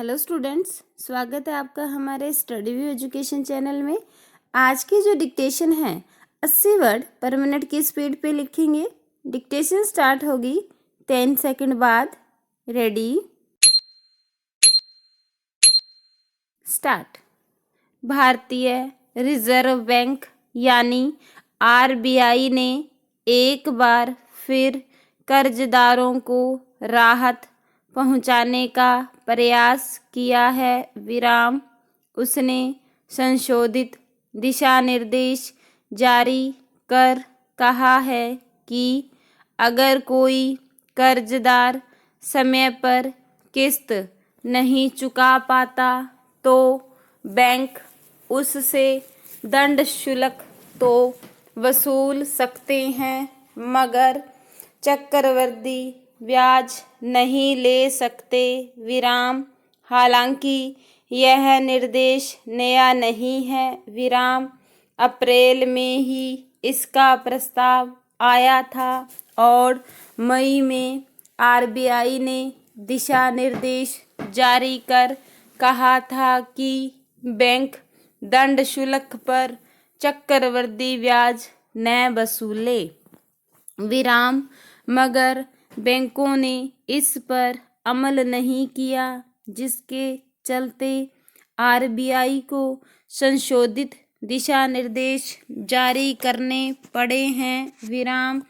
Hello students, स्वागत है आपका हमारे स्टडी व्यू एजुकेशन चैनल में। आज की जो डिक्टेशन है 80 वर्ड पर मिनट की स्पीड पे लिखेंगे। डिक्टेशन स्टार्ट होगी 10 सेकंड बाद। Ready, start. भारतीय रिजर्व बैंक यानी आरबीआई ने एक बार फिर कर्जदारों को राहत पहुंचाने का प्रयास किया है। विराम, उसने संशोधित दिशा निर्देश जारी कर कहा है कि अगर कोई कर्जदार समय पर किस्त नहीं चुका पाता तो बैंक उससे दंड शुल्क तो वसूल सकते हैं, मगर चक्रवृद्धि ब्याज नहीं ले सकते। विराम, हालांकि यह निर्देश नया नहीं है। विराम, अप्रैल में ही इसका प्रस्ताव आया था और मई में आरबीआई ने दिशा निर्देश जारी कर कहा था कि बैंक दंड शुल्क पर चक्रवृद्धि ब्याज न वसूले। विराम, मगर बैंकों ने इस पर अमल नहीं किया, जिसके चलते आरबीआई को संशोधित दिशा निर्देश जारी करने पड़े हैं। विराम,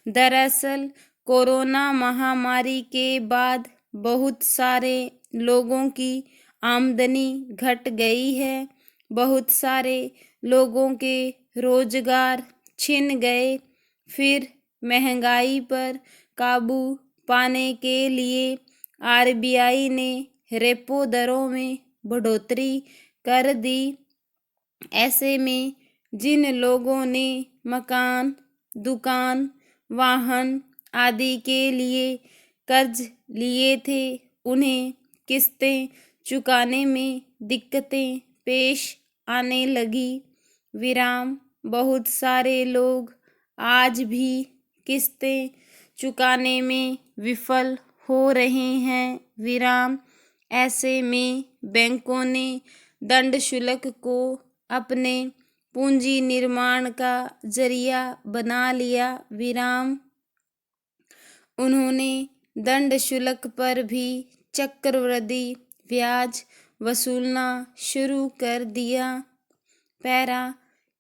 दरअसल कोरोना महामारी के बाद बहुत सारे लोगों की आमदनी घट गई है। बहुत सारे लोगों के रोजगार छिन गए। फिर महंगाई पर काबू पाने के लिए आरबीआई ने रेपो दरों में बढ़ोतरी कर दी। ऐसे में जिन लोगों ने मकान, दुकान, वाहन आदि के लिए कर्ज लिए थे, उन्हें किस्तें चुकाने में दिक्कतें पेश आने लगी। विराम, बहुत सारे लोग आज भी किस्तें चुकाने में विफल हो रहे हैं। विराम, ऐसे में बैंकों ने दंड शुल्क को अपने पूंजी निर्माण का जरिया बना लिया। विराम, उन्होंने दंड शुल्क पर भी चक्रवृद्धि ब्याज वसूलना शुरू कर दिया। पैरा,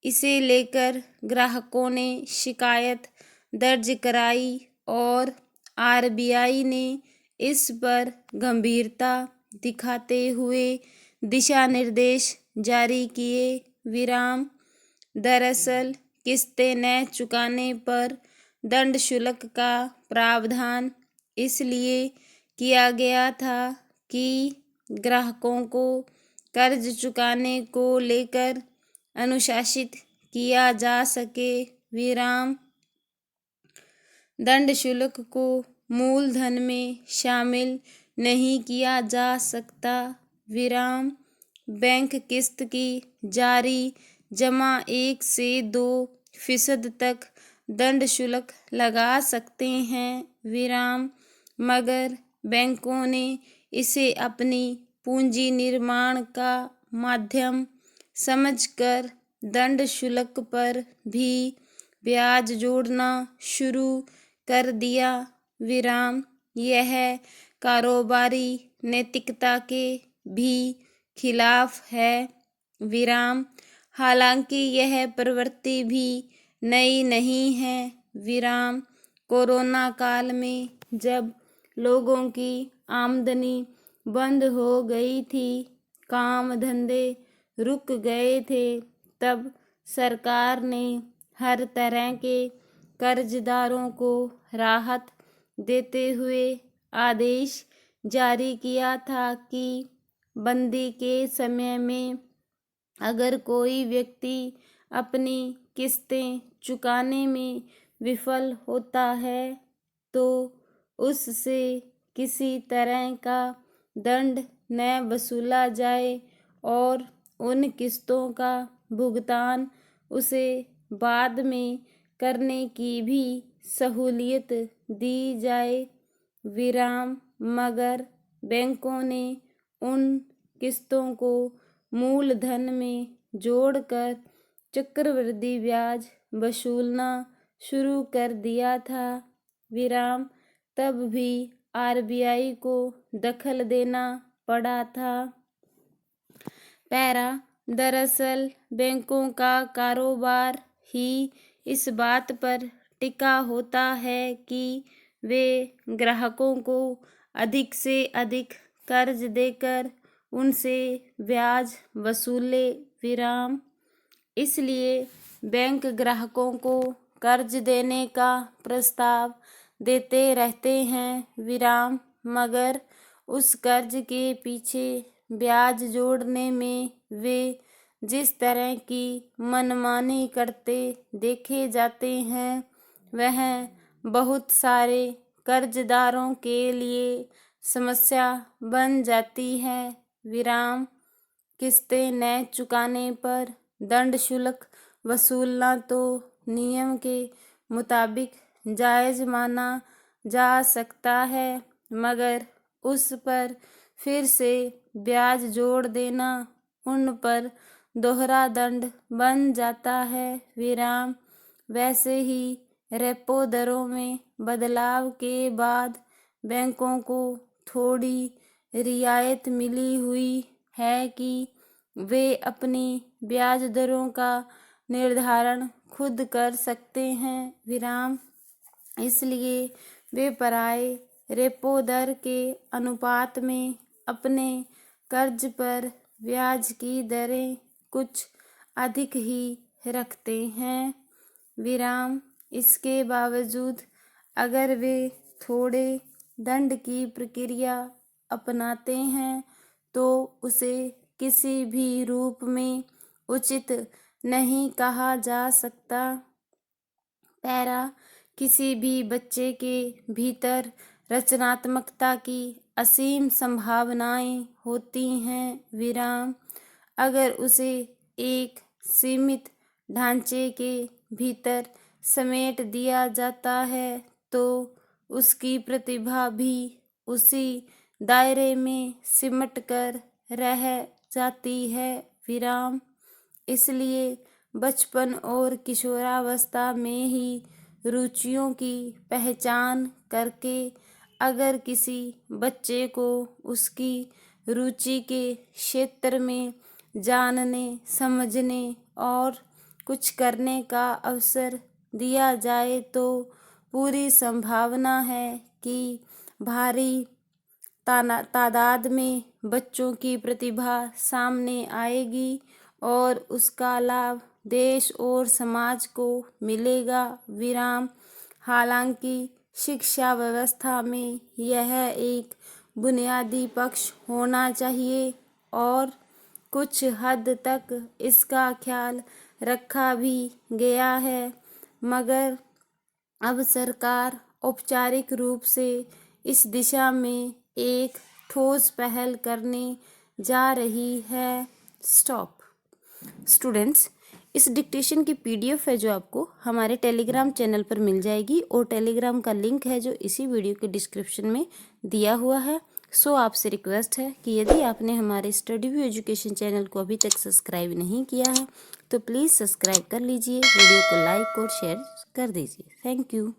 इसे लेकर ग्राहकों ने शिकायत दर्ज कराई और आरबीआई ने इस पर गंभीरता दिखाते हुए दिशा निर्देश जारी किए। विराम, दरअसल किस्तें न चुकाने पर दंड शुल्क का प्रावधान इसलिए किया गया था कि ग्राहकों को कर्ज चुकाने को लेकर अनुशासित किया जा सके। विराम, दंड शुल्क को मूलधन में शामिल नहीं किया जा सकता। विराम, बैंक किस्त की जारी जमा 1 से 2% तक दंड शुल्क लगा सकते हैं। विराम, मगर बैंकों ने इसे अपनी पूंजी निर्माण का माध्यम समझकर दंड शुल्क पर भी ब्याज जोड़ना शुरू कर दिया। विराम, यह कारोबारी नैतिकता के भी खिलाफ है। विराम, हालांकि यह प्रवृत्ति भी नई नहीं है। विराम, कोरोना काल में जब लोगों की आमदनी बंद हो गई थी, काम धंधे रुक गए थे, तब सरकार ने हर तरह के कर्जदारों को राहत देते हुए आदेश जारी किया था कि बंदी के समय में अगर कोई व्यक्ति अपनी किस्तें चुकाने में विफल होता है तो उससे किसी तरह का दंड न वसूला जाए और उन किस्तों का भुगतान उसे बाद में करने की भी सहूलियत दी जाए। विराम, मगर बैंकों ने उन किस्तों को मूलधन में जोड़कर चक्रवृद्धि ब्याज वसूलना शुरू कर दिया था। विराम तब भी आरबीआई को दखल देना पड़ा था। पैरा दरअसल बैंकों का कारोबार ही इस बात पर टिका होता है कि वे ग्राहकों को अधिक से अधिक कर्ज देकर उनसे ब्याज वसूले। विराम इसलिए बैंक ग्राहकों को कर्ज देने का प्रस्ताव देते रहते हैं। विराम मगर उस कर्ज के पीछे ब्याज जोड़ने में वे जिस तरह की मनमानी करते देखे जाते हैं वह बहुत सारे कर्जदारों के लिए समस्या बन जाती है। विराम किस्तें न चुकाने पर दंड शुल्क वसूलना तो नियम के मुताबिक जायज़ माना जा सकता है, मगर उस पर फिर से ब्याज जोड़ देना उन पर दोहरा दंड बन जाता है। विराम वैसे ही रेपो दरों में बदलाव के बाद बैंकों को थोड़ी रियायत मिली हुई है कि वे अपनी ब्याज दरों का निर्धारण खुद कर सकते हैं। विराम इसलिए वे पराये रेपो दर के अनुपात में अपने कर्ज पर ब्याज की दरें कुछ अधिक ही रखते हैं। विराम इसके बावजूद अगर वे थोड़े दंड की प्रक्रिया अपनाते हैं तो उसे किसी भी रूप में उचित नहीं कहा जा सकता। पैरा किसी भी बच्चे के भीतर रचनात्मकता की असीम संभावनाएं होती हैं। विराम अगर उसे एक सीमित ढांचे के भीतर समेट दिया जाता है तो उसकी प्रतिभा भी उसी दायरे में सिमट कर रह जाती है। विराम इसलिए बचपन और किशोरावस्था में ही रुचियों की पहचान करके अगर किसी बच्चे को उसकी रुचि के क्षेत्र में जानने, समझने और कुछ करने का अवसर दिया जाए तो पूरी संभावना है कि भारी तादाद में बच्चों की प्रतिभा सामने आएगी और उसका लाभ देश और समाज को मिलेगा। विराम हालांकि शिक्षा व्यवस्था में यह एक बुनियादी पक्ष होना चाहिए और कुछ हद तक इसका ख्याल रखा भी गया है, मगर अब सरकार औपचारिक रूप से इस दिशा में एक ठोस पहल करने जा रही है। स्टॉप। स्टूडेंट्स, इस डिक्टेशन की पीडीएफ है जो आपको हमारे टेलीग्राम चैनल पर मिल जाएगी और टेलीग्राम का लिंक है जो इसी वीडियो के डिस्क्रिप्शन में दिया हुआ है। सो आपसे रिक्वेस्ट है कि यदि आपने हमारे स्टडी व्यू एजुकेशन चैनल को अभी तक सब्सक्राइब नहीं किया है तो प्लीज़ सब्सक्राइब कर लीजिए, वीडियो को लाइक और शेयर कर दीजिए। Thank you.